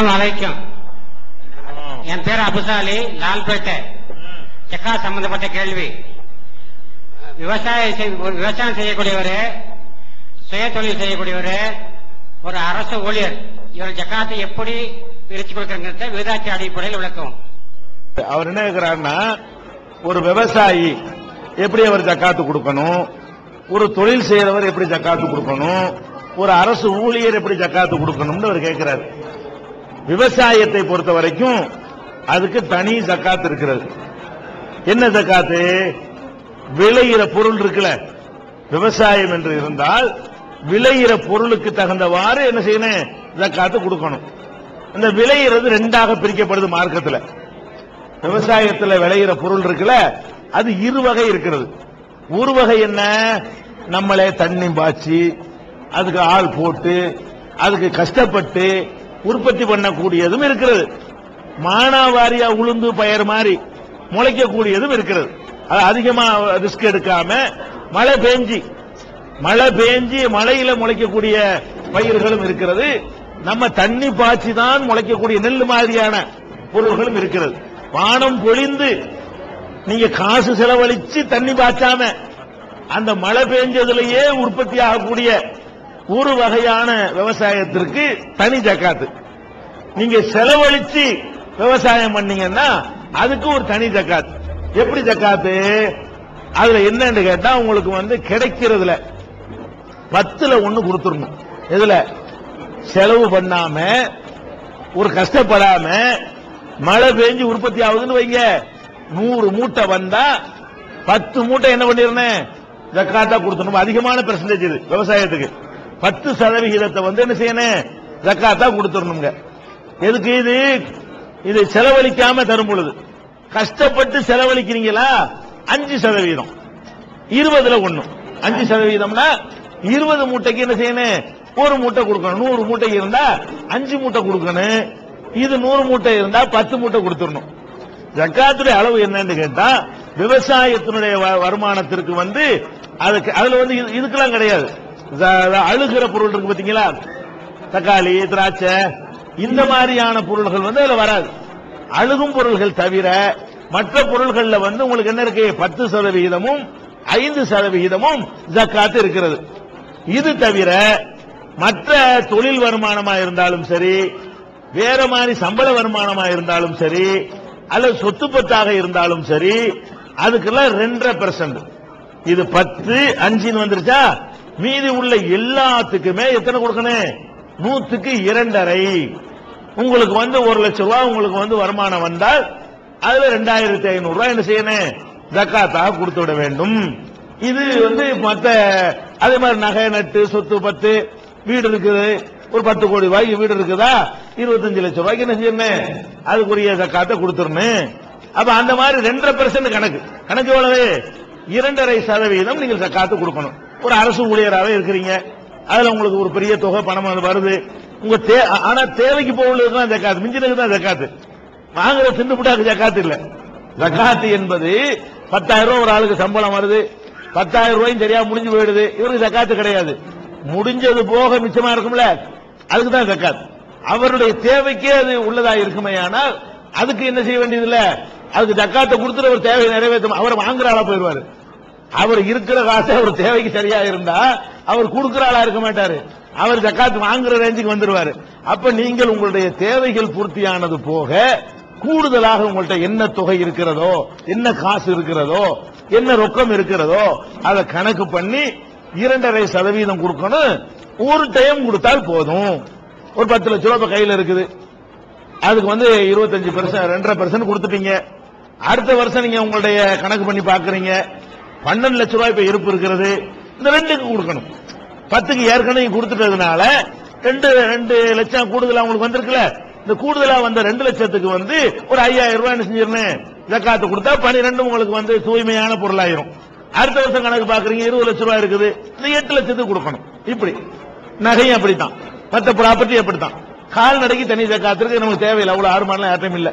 வலைக்கும் என் பேர் அபுசாலி லால்பேட்டை. செக்கா சம்பந்தப்பட்ட கேள்வி. விவசாயம் செய்யக்கூடியவர், சுய தொழில் செய்யக்கூடியவர், ஒரு அரசு ஊழியர், இவர் ஜக்காத்தை எப்படி பிரிச்சு கொடுக்கறத விகிதாச்சார அடிப்படையில் விளக்கும். அவர் என்ன கேட்கிறாருன்னா, ஒரு விவசாயி எப்படி அவர் ஜக்காத்து கொடுக்கணும், ஒரு தொழில் செய்யறவர் எப்படி ஜக்காத்து கொடுக்கணும், ஒரு அரசு ஊழியர் எப்படி ஜக்காத்து கொடுக்கணும்னு அவர் கேட்கிறார். விவசாயத்தை பொறுத்த வரைக்கும் அதுக்கு தனி ஜக்காத்து இருக்கிறது. என்ன ஜக்காத்து? விளையிற பொருள் இருக்குல்ல, விவசாயம் என்று இருந்தால் விளையிற பொருளுக்கு தகுந்தவாறு என்ன செய்யணும், ஜக்காத்து கொடுக்கணும். அந்த விளையிறது ரெண்டாக பிரிக்கப்படுது மார்க்கத்தில். விவசாயத்தில் விளையிற பொருள் இருக்குல்ல, அது இரு வகை இருக்கிறது. ஒரு வகை என்ன, நம்மளே தண்ணி பாய்ச்சி அதுக்கு ஆள் போட்டு அதுக்கு கஷ்டப்பட்டு உற்பத்தி பண்ணக்கூடியதும் இருக்கிறது. மானாவாரியா உளுந்து பயிர் மாதிரி முளைக்கக்கூடியதும் இருக்கிறது. அது அதிகமா ரிஸ்க் எடுக்காம மழை பெஞ்சி மழையில முளைக்கக்கூடிய பயிர்களும் இருக்கிறது. நம்ம தண்ணி பாய்ச்சி தான் முளைக்கக்கூடிய நெல் மாதிரியான பொருள்களும் இருக்கிறது. வானம் பொழிந்து நீங்க காசு செலவழிச்சு தண்ணி பாய்ச்சாம அந்த மழை பெஞ்சதுலயே உற்பத்தி ஆகக்கூடிய ஒரு வகையான விவசாயத்திற்கு தனி ஜக்காத்து. நீங்க செலவழிச்சு விவசாயம் பண்ணீங்கன்னா அதுக்கு ஒரு தனி ஜக்காத்து. எப்படி ஜக்காத்து? அதுல என்னன்னு கேட்டா, உங்களுக்கு கிடைக்கிறதுல 10ல் 1 கொடுத்துடணும். இதுல செலவு பண்ணாம ஒரு கஷ்டப்படாம மழை பெஞ்சு உற்பத்தி ஆகுதுன்னு வைங்க, 100 மூட்டை வந்தா 10 மூட்டை என்ன பண்ணிருந்தேன், ஜக்காத்தா கொடுத்துடணும். அதிகமான பெர்சன்டேஜ் இது விவசாயத்துக்கு. 10% என்ன செய்யணும், ஜக்காத்தா கொடுத்துடணுங்க. எதுக்கு இது? இது செலவழிக்காம தரும் பொழுது. கஷ்டப்பட்டு செலவழிக்கிறீங்களா 5%, 20ல் 1. 5%னா 20 மூட்டைக்கு என்ன செய்யணும், 1 மூட்டை கொடுக்கணும். 100 மூட்டை இருந்தா 5 மூட்டை கொடுக்கணும். இது 100 மூட்டை இருந்தா 10 மூட்டை கொடுத்துடணும். ஜக்காத்துடைய அளவு என்னன்னு கேட்டா, விவசாயத்தினுடைய வருமானத்திற்கு அதுல இதுக்கெல்லாம் கிடையாது. அழுகிற பொருள் இருக்கு பாத்தீங்களா, தக்காளி, திராட்சை, இந்த மாதிரியான பொருள்கள் அதுல வராது. அழுகும் பொருள்கள் தவிர மற்ற பொருள்கள்ல உங்களுக்கு என்ன இருக்கு, 10%, 5% ஜக்காத்து இருக்கிறது. இது தவிர மற்ற தொழில் வருமானமா இருந்தாலும் சரி, வேற மாதிரி சம்பள வருமானமா இருந்தாலும் சரி, அல்லது சொத்து பத்தாக இருந்தாலும் சரி, அதுக்கெல்லாம் 2.5%. இது 10, 5 வந்துருச்சா, மீதி உள்ள எல்லாத்துக்குமே எத்தனை கொடுக்கணும், 100க்கு 2.5. உங்களுக்கு 1 லட்சம் ரூபாய் உங்களுக்கு வருமானம் வந்தால் அதுல 2500 ரூபாய் என்ன செய்யணும், ஜக்காத்தாக கொடுத்து விட வேண்டும். இது மற்ற அதே மாதிரி நகை நட்டு சொத்து 10, வீடு இருக்குது, ஒரு 10 கோடி ரூபாய்க்கு வீடு இருக்குதா, 25 லட்சம் ரூபாய்க்கு என்ன செய்யணும், அதுக்குரிய ஜக்காத்தை கொடுத்துடணும். அப்ப அந்த மாதிரி 2.5% கணக்கு எவ்வளவு, 2.5% நீங்கள் ஜக்காத்து கொடுக்கணும். ஒரு அரசு ஊழியராகவே இருக்கிறீங்க, அதுல உங்களுக்கு ஒரு பெரிய தொகை பணம் வருது. ஆனா தேவைக்கு போவதுதான் ஜக்காத்து, மிஞ்சினது தான் ஜக்காத்து. வாங்குற திண்டுபுட்டாக்கு ஜக்காத்து இல்ல. ஜக்காத்து என்பது 10,000 ரூபாய் ஒரு ஆளுக்கு சம்பளம் வருது, 10,000 ரூபாயும் சரியா முடிஞ்சு போயிடுது, இவருக்கு ஜக்காத்து கிடையாது. முடிஞ்சது போக மிச்சமா இருக்கும்ல, அதுக்கு தான் ஜக்காத். அவருடைய தேவைக்கே அது உள்ளதா இருக்குமே, ஆனால் அதுக்கு என்ன செய்ய வேண்டியது இல்ல, அதுக்கு ஜக்காத்தை கொடுத்துட்டு ஒரு தேவையை நிறைவேற்றும். அவர் வாங்குற ஆளா போயிடுவாரு. அவர் இருக்கிற காசு அவர் தேவைக்கு சரியா இருந்தா அவர் கொடுக்கிற ஆளா இருக்க மாட்டாரு, அவர் ஜக்காத்து வாங்குற ரேஞ்சுக்கு வந்துருவாரு. அப்ப நீங்கள் உங்களுடைய தேவைகள் பூர்த்தியானது போக கூடுதலாக உங்கள்ட்ட என்ன தொகை இருக்கிறதோ, என்ன காசு இருக்கிறதோ, என்ன ரொக்கம் இருக்கிறதோ அதை கணக்கு பண்ணி 2.5% கொடுக்கணும். ஒரு டைம் கொடுத்தால் போதும். ஒரு 10 லட்சம் ரூபாய் கையில் இருக்குது, அதுக்கு 25%, 2.5% கொடுத்துட்டீங்க. அடுத்த வருஷம் நீங்க உங்களுடைய கணக்கு பண்ணி பாக்குறீங்க, 12 லட்சம் ரூபாய் இப்ப இருப்பு இருக்கிறது, இந்த 2க்கு கொடுக்கணும். 10க்கு ஏற்கனவே கொடுத்துட்டதுனால 2 லட்சம் கூடுதலா உங்களுக்கு வந்திருக்குல்ல, இந்த கூடுதலா வந்த 2 லட்சத்துக்கு ஒரு 5000 ரூபாய் என்ன செஞ்சிருந்தேன், ஜக்காத்து கொடுத்தா 12 உங்களுக்கு தூய்மையான பொருளாயிரும். அடுத்த வருஷம் கணக்கு பாக்குறீங்க, 20 லட்சம் ரூபாய் இருக்குது, இந்த 8 லட்சத்துக்கு கொடுக்கணும். இப்படி நகையும் அப்படித்தான், மற்ற ப்ராப்பர்ட்டி அப்படித்தான். கால்நடைக்கு தனி ஜக்காத்து இருக்கு, நமக்கு தேவையில்லை, அவ்வளவு ஆர்மானம் யார்ட்டையும் இல்ல.